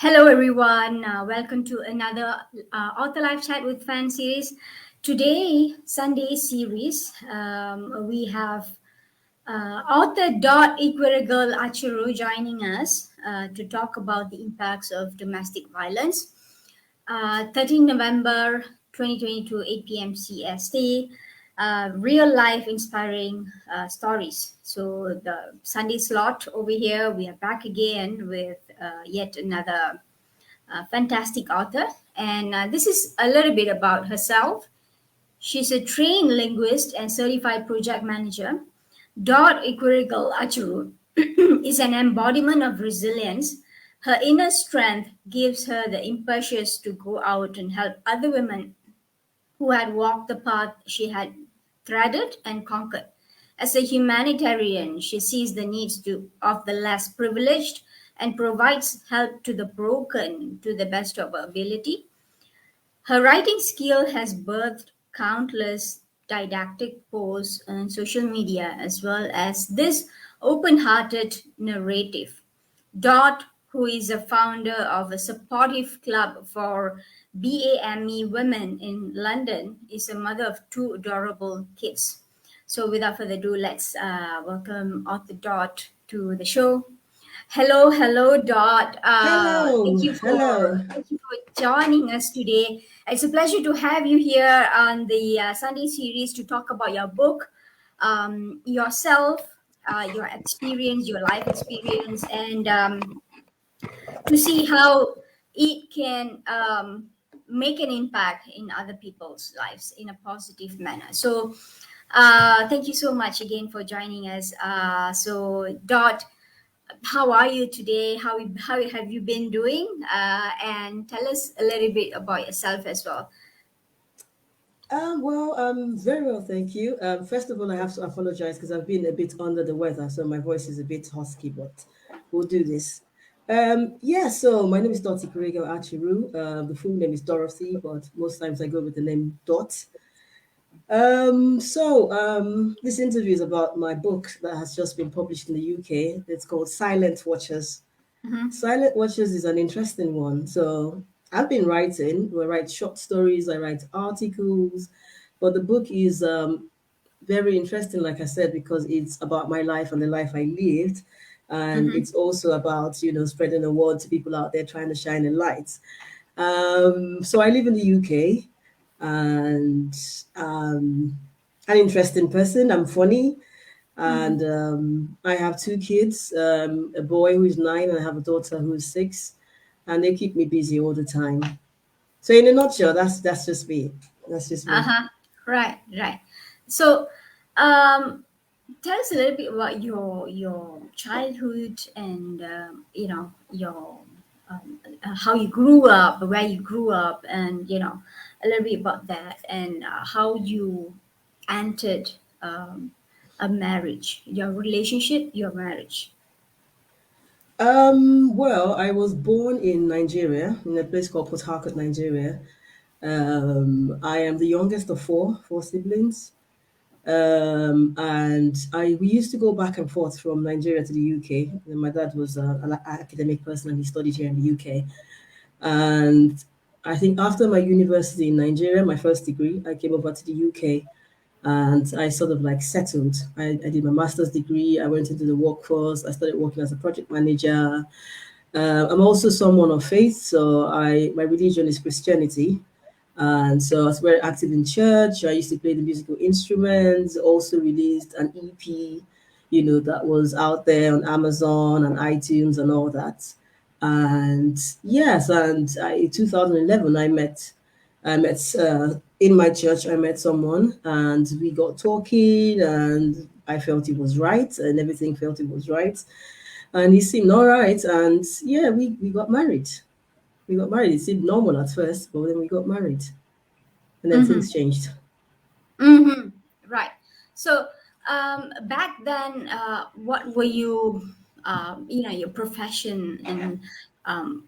Hello, everyone. Welcome to another Author Live Chat with Fan series. Today, Sunday series, we have author Dot Equirigal Achuru joining us to talk about the impacts of domestic violence. 13 November 2022, 8 p.m. CST. Real life inspiring stories. So, the Sunday slot over here, we are back again with yet another fantastic author. And this is a little bit about herself. She's a trained linguist and certified project manager. Dot Equirigal Achuru is an embodiment of resilience. Her inner strength gives her the impetus to go out and help other women who had walked the path she had threaded and conquered. As a humanitarian, she sees the of the less privileged and provides help to the broken to the best of her ability. Her writing skill has birthed countless didactic posts on social media as well as this open hearted narrative. Dot, who is a founder of a supportive club for BAME women in London, is a mother of two adorable kids. So, without further ado, let's welcome author Dot to the show. Hello, hello, Dot. Hello, hello. Thank you for joining us today. It's a pleasure to have you here on the Sunday series to talk about your book, yourself, your experience, your life experience, and to see how it can make an impact in other people's lives in a positive manner. So, thank you so much again for joining us. Dot, how are you today? How have you been doing? And tell us a little bit about yourself as well. Very well, thank you. First of all, I have to apologize because I've been a bit under the weather, so my voice is a bit husky, but we'll do this. So my name is Dottie Kurego Achiru. The full name is Dorothy, but most times I go with the name Dot. This interview is about my book that has just been published in the UK. It's called Silent Watchers. Mm-hmm. Silent Watchers is an interesting one. So I've been writing. I write short stories. I write articles, but the book is very interesting, like I said, because it's about my life and the life I lived, and Mm-hmm. it's also about spreading the word to people out there trying to shine a light. So I live in the UK, and an interesting person. I'm funny. Mm-hmm. And I have two kids, a boy who is 9, and I have a daughter who is 6, and they keep me busy all the time. So in a nutshell, that's just me. That's just me. Uh-huh. Right, right. So, um, tell us a little bit about your childhood and your how you grew up, where you grew up, and a little bit about that and how you entered a marriage, your relationship, your marriage. I was born in Nigeria, in a place called Port Harcourt, Nigeria. I am the youngest of four siblings. And we used to go back and forth from Nigeria to the UK. And my dad was an academic person and he studied here in the UK. And I think after my university in Nigeria, my first degree, I came over to the UK and I sort of like settled. I did my master's degree. I went into the workforce. I started working as a project manager. I'm also someone of faith, so my religion is Christianity. And so I was very active in church. I used to play the musical instruments, also released an EP, that was out there on Amazon and iTunes and all that. And yes, in 2011, I met in my church, I met someone and we got talking and I felt it was right and everything felt it was right. And he seemed all right. And yeah, we got married. We got married. It seemed normal at first, but then we got married and then Mm-hmm. things changed. Mm-hmm. Right. So back then, what were you, your profession and um,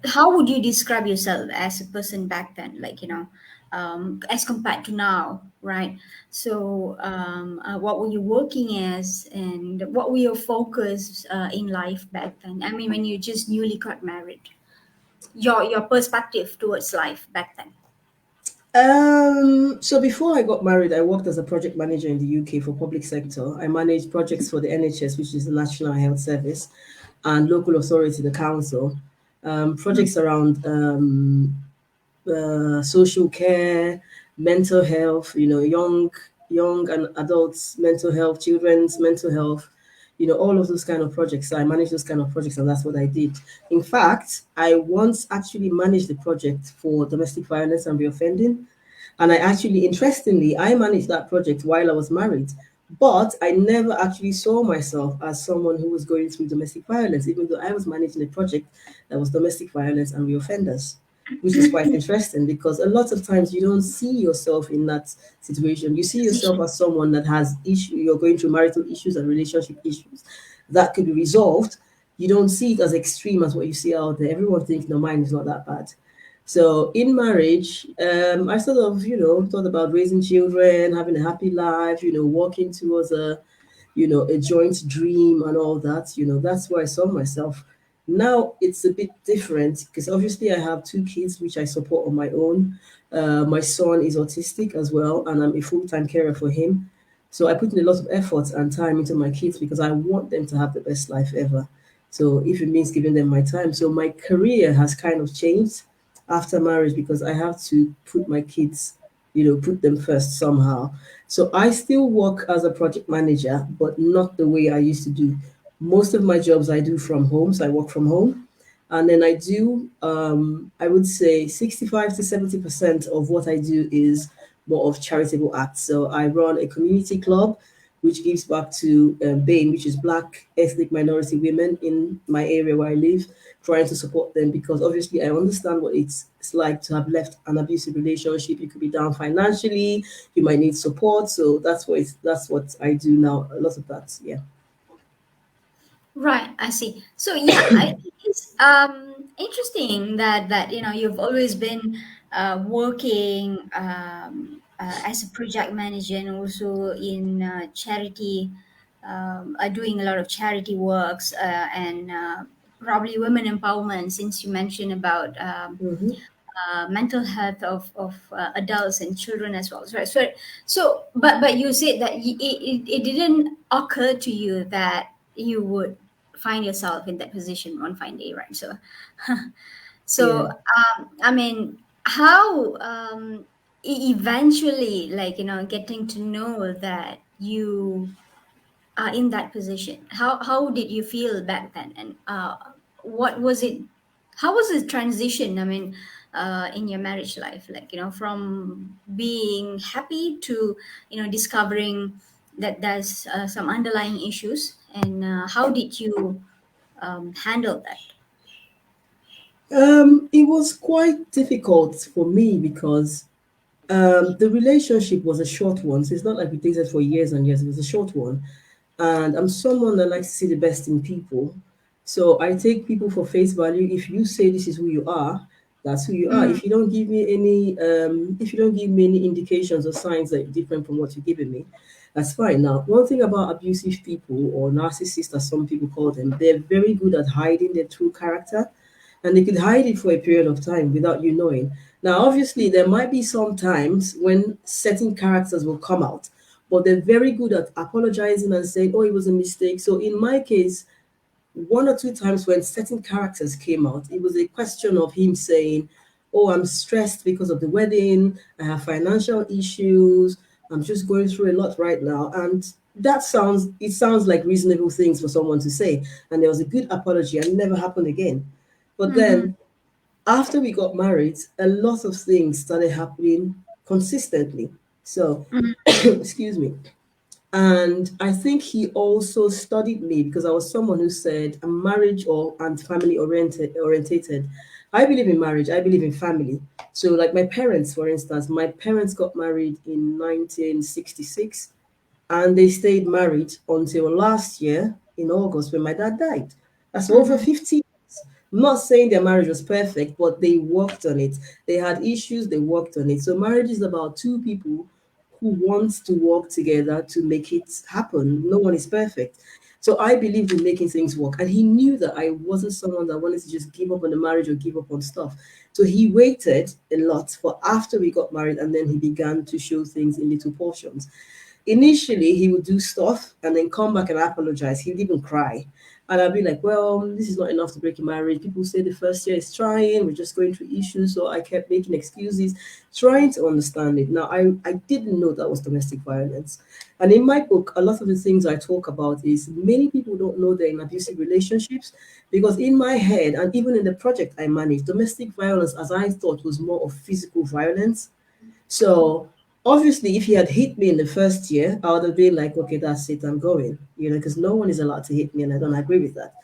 how would you describe yourself as a person back then? Like, as compared to now, right? So, what were you working as, and what were your focus in life back then? I mean, when you just newly got married, your perspective towards life back then. So before I got married, I worked as a project manager in the UK for public sector. I managed projects for the NHS, which is the National Health Service, and local authority, the council. Projects around social care, mental health, young and adults mental health, children's mental health, all of those kind of projects. So I manage those kind of projects, and that's what I did. In fact, I once actually managed the project for domestic violence and reoffending. And I actually, interestingly, I managed that project while I was married. But I never actually saw myself as someone who was going through domestic violence, even though I was managing a project that was domestic violence and reoffenders, which is quite interesting because a lot of times you don't see yourself in that situation. You see yourself Position. as someone that has issue. You're going through marital issues and relationship issues that could be resolved. You don't see it as extreme as what you see out there. Everyone thinks, no, mine is not that bad. So in marriage, I sort of, thought about raising children, having a happy life, working towards a joint dream and all that. That's where I saw myself. Now it's a bit different because obviously I have two kids which I support on my own. My son is autistic as well, and I'm a full-time carer for him. So I put in a lot of effort and time into my kids because I want them to have the best life ever. So if it means giving them my time, so my career has kind of changed after marriage because I have to put my kids, put them first somehow. So I still work as a project manager, but not the way I used to do. Most of my jobs I do from home, so I work from home. And then I do, I would say 65 to 70% of what I do is more of charitable acts. So I run a community club, which gives back to BAME, which is Black ethnic minority women in my area where I live, trying to support them because obviously I understand what it's like to have left an abusive relationship. You could be down financially, you might need support. So that's what I do now. A lot of that, yeah. Right, I see. So yeah, I think it's interesting that you've always been working as a project manager and also in charity, doing a lot of charity works and probably women empowerment. Since you mentioned about Hmm. mental health of adults and children as well. So, but you said that it didn't occur to you that you would find yourself in that position one fine day, right? So, Yeah. so I mean, how eventually, like getting to know that you are in that position. How did you feel back then, and what was it? How was the transition? I mean, in your marriage life, like from being happy to discovering that there's some underlying issues, and how did you handle that? It was quite difficult for me because the relationship was a short one. So it's not like we dated for years and years. It was a short one. And I'm someone that likes to see the best in people. So I take people for face value. If you say this is who you are, that's who you are. Mm, If you don't give me any indications or signs that you're different from what you're giving me, that's fine. Now, one thing about abusive people or narcissists, as some people call them, they're very good at hiding their true character, and they could hide it for a period of time without you knowing. Now, obviously, there might be some times when certain characters will come out, but they're very good at apologizing and saying, oh, it was a mistake. So, in my case, one or two times when certain characters came out, it was a question of him saying, oh, I'm stressed because of the wedding, I have financial issues, I'm just going through a lot right now. And it sounds like reasonable things for someone to say. And there was a good apology and it never happened again. But mm-hmm, then after we got married, a lot of things started happening consistently. So, excuse me. And I think he also studied me because I was someone who said I'm marriage or and family orientated. I believe in marriage, I believe in family. So like my parents, for instance, my parents got married in 1966 and they stayed married until last year in August when my dad died. That's over mm-hmm, 50 years. I'm not saying their marriage was perfect, but they worked on it. They had issues, they worked on it. So marriage is about two people who wants to work together to make it happen. No one is perfect. So I believed in making things work. And he knew that I wasn't someone that wanted to just give up on the marriage or give up on stuff. So he waited a lot for after we got married, and then he began to show things in little portions. Initially, he would do stuff and then come back and apologize. He would even cry. And I'd be like, well, this is not enough to break a marriage. People say the first year is trying, we're just going through issues. So I kept making excuses, trying to understand it. Now, I didn't know that was domestic violence. And in my book, a lot of the things I talk about is many people don't know they're in abusive relationships because in my head, and even in the project I managed, domestic violence, as I thought, was more of physical violence. So obviously, if he had hit me in the first year, I would have been like, okay, that's it, I'm going, because no one is allowed to hit me, and I don't agree with that.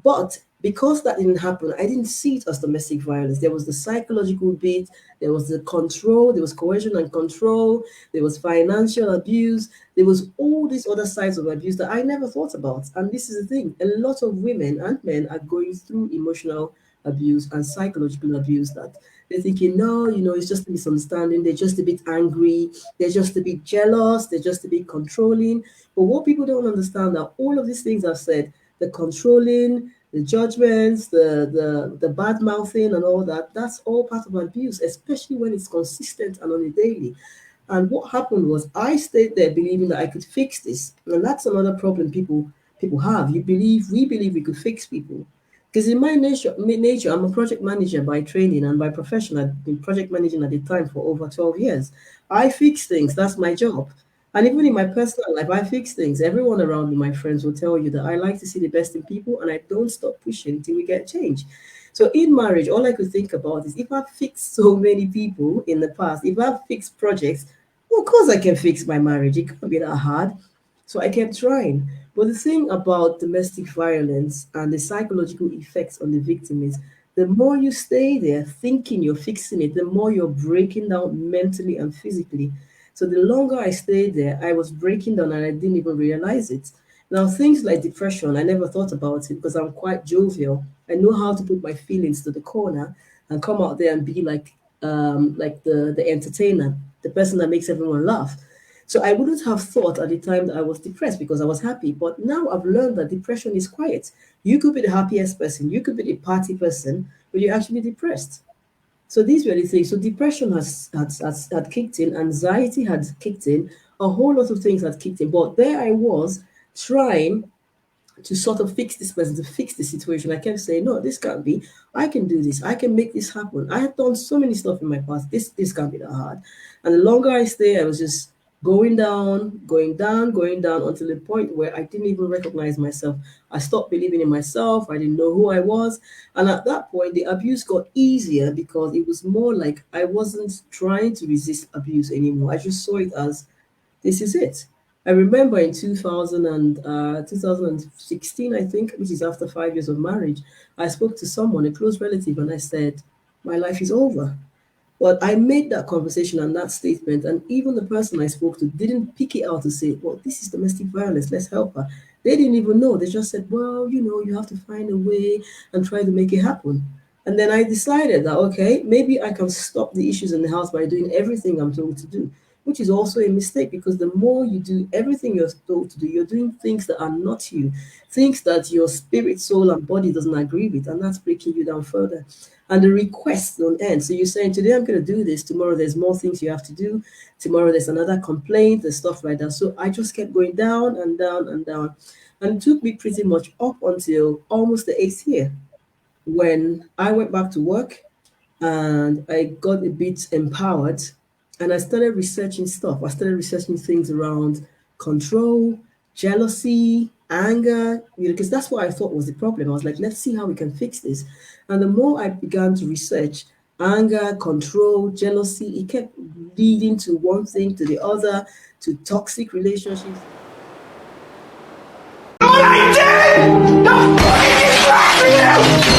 But because that didn't happen, I didn't see it as domestic violence. There was the psychological bit, there was the control, there was coercion and control, there was financial abuse, there was all these other sides of abuse that I never thought about. And this is the thing, a lot of women and men are going through emotional abuse and psychological abuse that they're thinking, no, it's just a misunderstanding, they're just a bit angry, they're just a bit jealous, they're just a bit controlling. But what people don't understand that all of these things I've said, the controlling, the judgments, the bad mouthing and all that, that's all part of abuse, especially when it's consistent and on a daily. And what happened was I stayed there believing that I could fix this. And that's another problem people have. We believe we could fix people. Because in my nature, I'm a project manager by training and by profession. I've been project managing at the time for over 12 years. I fix things, that's my job. And even in my personal life, I fix things. Everyone around me, my friends, will tell you that I like to see the best in people and I don't stop pushing till we get change. So in marriage, all I could think about is if I've fixed so many people in the past, if I've fixed projects, well, of course I can fix my marriage. It can't be that hard. So I kept trying. But the thing about domestic violence and the psychological effects on the victim is the more you stay there thinking you're fixing it, the more you're breaking down mentally and physically. So the longer I stayed there, I was breaking down and I didn't even realize it. Now, things like depression, I never thought about it because I'm quite jovial. I know how to put my feelings to the corner and come out there and be like the entertainer, the person that makes everyone laugh. So I wouldn't have thought at the time that I was depressed because I was happy. But now I've learned that depression is quiet. You could be the happiest person, you could be the party person, but you're actually depressed. So these were the things. So depression had kicked in, anxiety had kicked in, a whole lot of things had kicked in. But there I was trying to sort of fix this person, to fix the situation. I kept saying, no, this can't be. I can do this. I can make this happen. I had done so many stuff in my past. This can't be that hard. And the longer I stay, I was just going down, going down, going down until the point where I didn't even recognize myself. I stopped believing in myself. I didn't know who I was. And at that point, the abuse got easier because it was more like I wasn't trying to resist abuse anymore. I just saw it as this is it. I remember in 2016, I think, which is after 5 years of marriage, I spoke to someone, a close relative, and I said, my life is over. But I made that conversation and that statement, and even the person I spoke to didn't pick it out to say, well, this is domestic violence, let's help her. They didn't even know. They just said, well, you have to find a way and try to make it happen. And then I decided that, okay, maybe I can stop the issues in the house by doing everything I'm told to do, which is also a mistake because the more you do everything you're told to do, you're doing things that are not you, things that your spirit, soul, and body doesn't agree with, and that's breaking you down further. And the requests don't end. So you're saying, today I'm going to do this, tomorrow there's more things you have to do, tomorrow there's another complaint and stuff like that. So I just kept going down and down and down. And it took me pretty much up until almost the eighth year when I went back to work and I got a bit empowered and I started researching stuff. I started researching things around control, jealousy, anger, because that's what I thought was the problem. I was like, let's see how we can fix this. And the more I began to research anger, control, jealousy, it kept leading to one thing to the other, to toxic relationships. What I did! The fucking is laughing at you!